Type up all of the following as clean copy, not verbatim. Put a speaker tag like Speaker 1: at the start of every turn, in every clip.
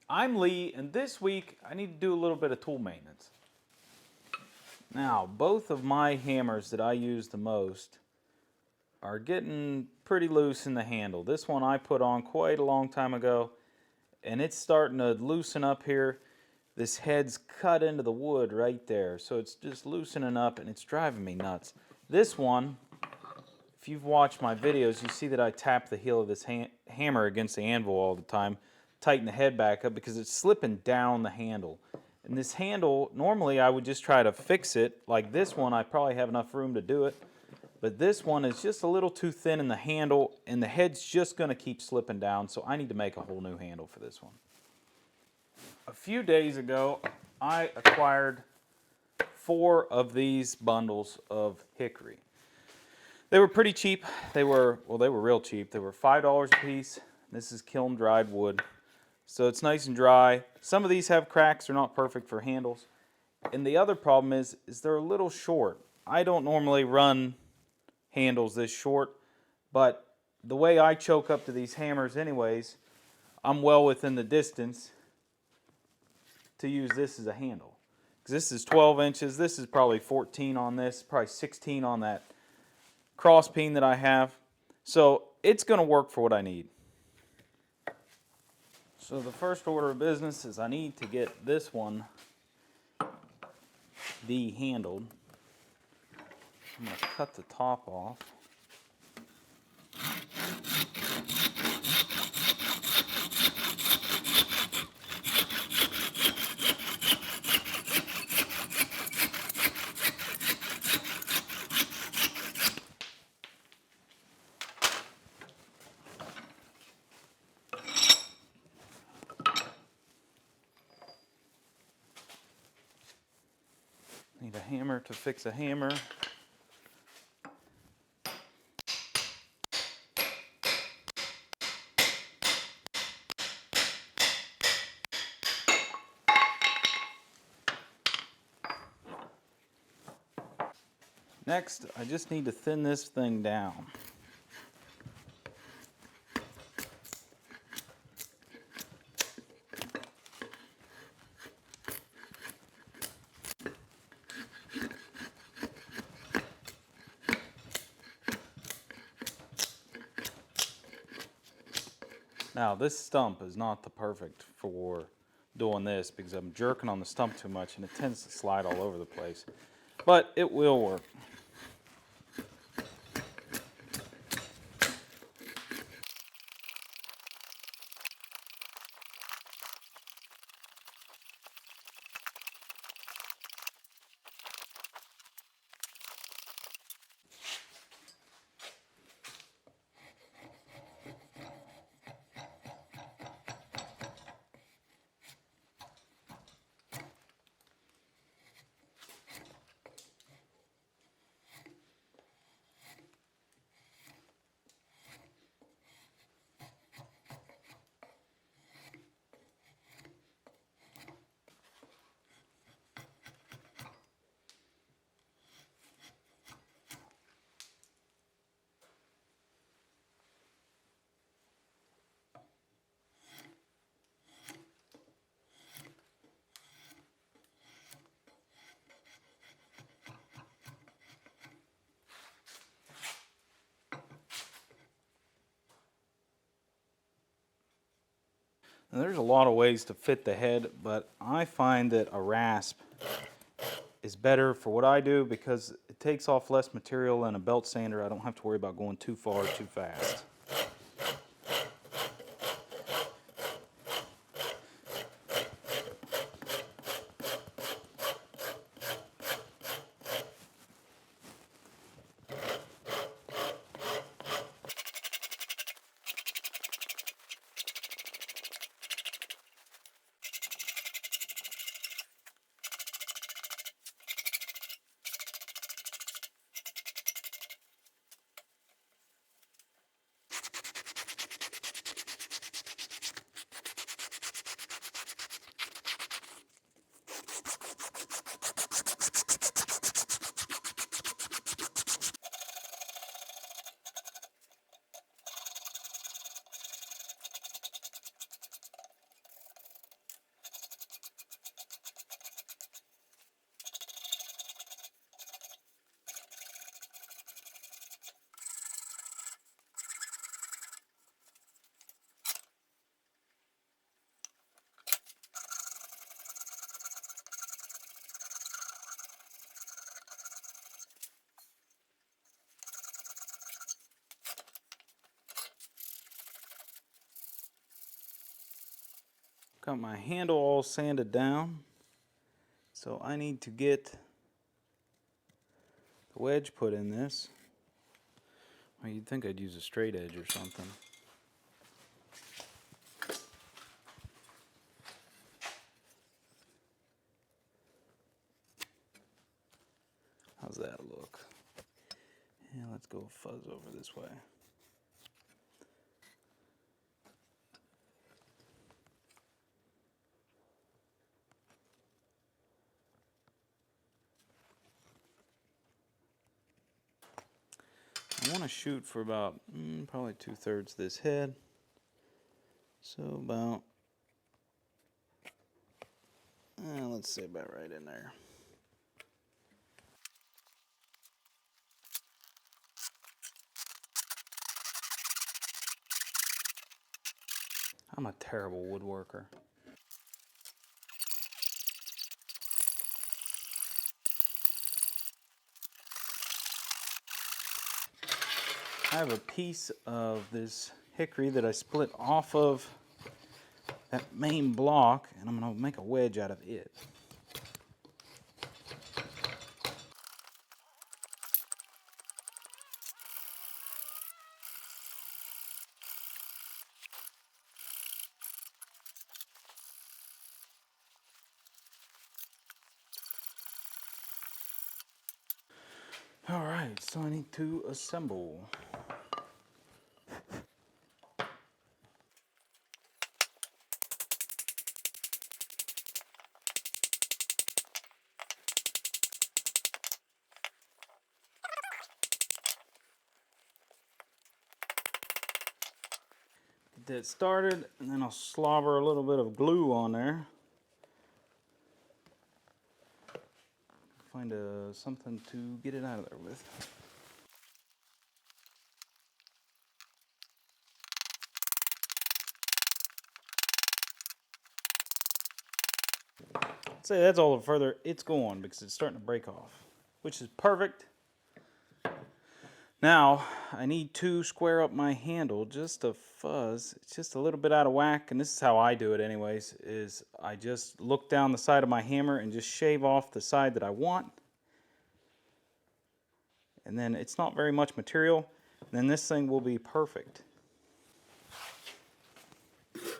Speaker 1: I'm Lee, and this week I need to do a little bit of tool maintenance. Now, both of my hammers that I use the most are getting pretty loose in the handle. This one I put on quite a long time ago, and it's starting to loosen up here. This head's cut into the wood right there, so it's just loosening up, and it's driving me nuts. This one, if you've watched my videos, you see that I tap the heel of this hammer against the anvil all the time, tighten the head back up because it's slipping down the handle. And this handle, normally I would just try to fix it. Like this one, I probably have enough room to do it. But this one is just a little too thin in the handle, and the head's just going to keep slipping down, so I need to make a whole new handle for this one. A few days ago, I acquired 4 of these bundles of hickory. They were pretty cheap. They were real cheap. They were $5 a piece. This is kiln dried wood. So it's nice and dry. Some of these have cracks. They're not perfect for handles. And the other problem is they're a little short. I don't normally run handles this short, but the way I choke up to these hammers anyways, I'm well within the distance to use this as a handle. Because this is 12 inches. This is probably 14 on this, probably 16 on that cross peen that I have. So it's going to work for what I need. So the first order of business is I need to get this one de-handled. I'm going to cut the top off. Need a hammer to fix a hammer. Next, I just need to thin this thing down. Now, this stump is not the perfect for doing this because I'm jerking on the stump too much and it tends to slide all over the place. But it will work. And there's a lot of ways to fit the head, but I find that a rasp is better for what I do because it takes off less material than a belt sander. I don't have to worry about going too far too fast. got my handle all sanded down, so I need to get the wedge put in this. Well, you'd think I'd use a straight edge or something. How's that look? Yeah, let's go fuzz over this way. I want to shoot for about probably 2/3 this head. So about, let's say about right in there. I'm a terrible woodworker. I have a piece of this hickory that I split off of that main block, and I'm going to make a wedge out of it. All right, so I need to assemble. Get that started, and then I'll slobber a little bit of glue on there. Find something to get it out of there with. I'd say that's all the further it's going because it's starting to break off, which is perfect. Now, I need to square up my handle just a fuzz. It's just a little bit out of whack, and this is how I do it anyways, is I just look down the side of my hammer and just shave off the side that I want. And then it's not very much material, and then this thing will be perfect. Let's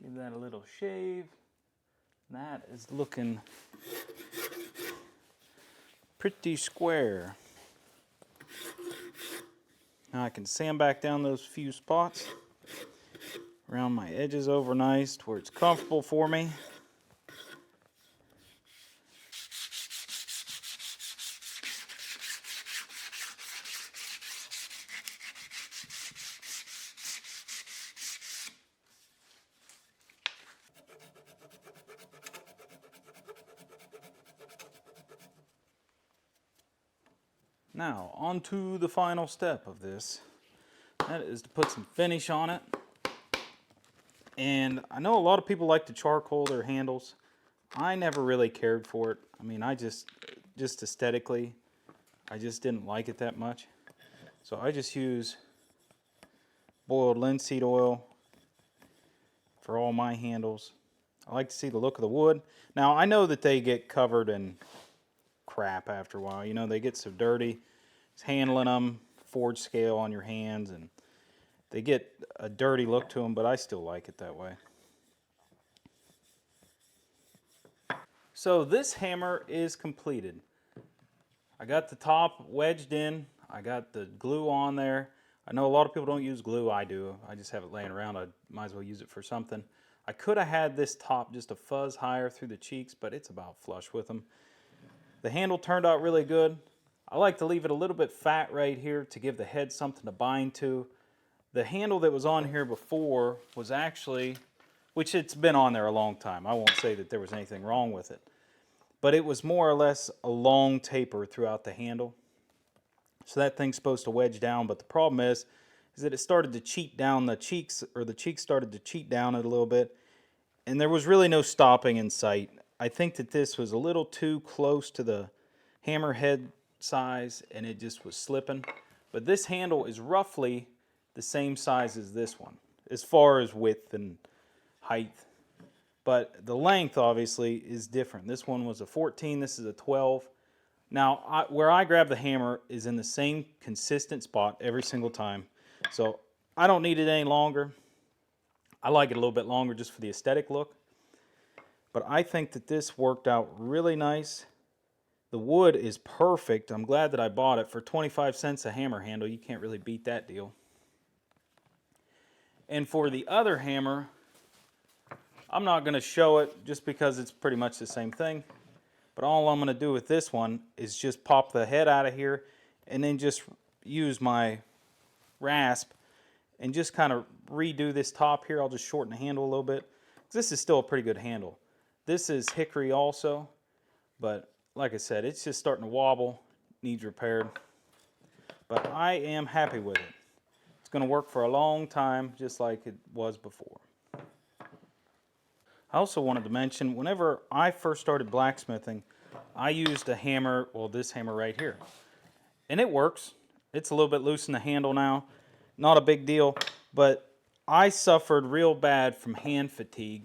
Speaker 1: give that a little shave. That is looking pretty square. Now I can sand back down those few spots, round my edges over nice to where it's comfortable for me. Now, on to the final step of this. That is to put some finish on it. And I know a lot of people like to charcoal their handles. I never really cared for it. I mean, just aesthetically, I just didn't like it that much. So I just use boiled linseed oil for all my handles. I like to see the look of the wood. Now, I know that they get covered in crap after a while. You know, they get so dirty. It's handling them, forge scale on your hands, and they get a dirty look to them, but I still like it that way. So this hammer is completed. I got the top wedged in. I got the glue on there. I know a lot of people don't use glue. I do. I just have it laying around. I might as well use it for something. I could have had this top just a fuzz higher through the cheeks, but it's about flush with them. The handle turned out really good. I like to leave it a little bit fat right here to give the head something to bind to. The handle that was on here before was actually, which it's been on there a long time. I won't say that there was anything wrong with it. But it was more or less a long taper throughout the handle. So that thing's supposed to wedge down, but the problem is that it started to cheat down the cheeks, or the cheeks started to cheat down it a little bit, and there was really no stopping in sight. I think that this was a little too close to the hammerhead size, and it just was slipping. But this handle is roughly the same size as this one, as far as width and height. But the length, obviously, is different. This one was a 14, this is a 12. Now, where I grab the hammer is in the same consistent spot every single time. So I don't need it any longer. I like it a little bit longer just for the aesthetic look. But I think that this worked out really nice. The wood is perfect. I'm glad that I bought it. For 25 cents a hammer handle, you can't really beat that deal. And for the other hammer, I'm not going to show it just because it's pretty much the same thing. But all I'm going to do with this one is just pop the head out of here and then just use my rasp and just kind of redo this top here. I'll just shorten the handle a little bit. This is still a pretty good handle. This is hickory also, but like I said, it's just starting to wobble, needs repaired. But I am happy with it. It's going to work for a long time, just like it was before. I also wanted to mention, whenever I first started blacksmithing, I used a hammer, well, this hammer right here. And it works. It's a little bit loose in the handle now. Not a big deal, but I suffered real bad from hand fatigue,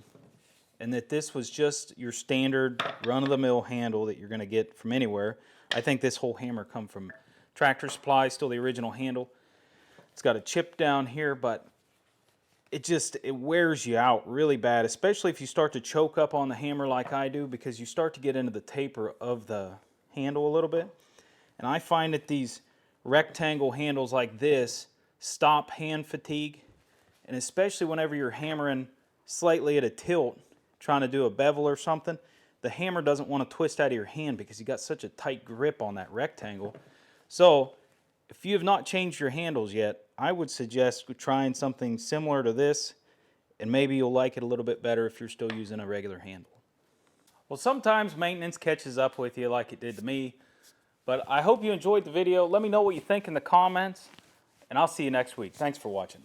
Speaker 1: and that this was just your standard run-of-the-mill handle that you're going to get from anywhere. I think this whole hammer come from Tractor Supply, still the original handle. It's got a chip down here, but it wears you out really bad, especially if you start to choke up on the hammer like I do, because you start to get into the taper of the handle a little bit. And I find that these rectangle handles like this stop hand fatigue, and especially whenever you're hammering slightly at a tilt, trying to do a bevel or something, the hammer doesn't want to twist out of your hand because you got such a tight grip on that rectangle. So if you have not changed your handles yet, I would suggest trying something similar to this, and maybe you'll like it a little bit better if you're still using a regular handle. Well, sometimes maintenance catches up with you like it did to me, but I hope you enjoyed the video. Let me know what you think in the comments, and I'll see you next week. Thanks for watching.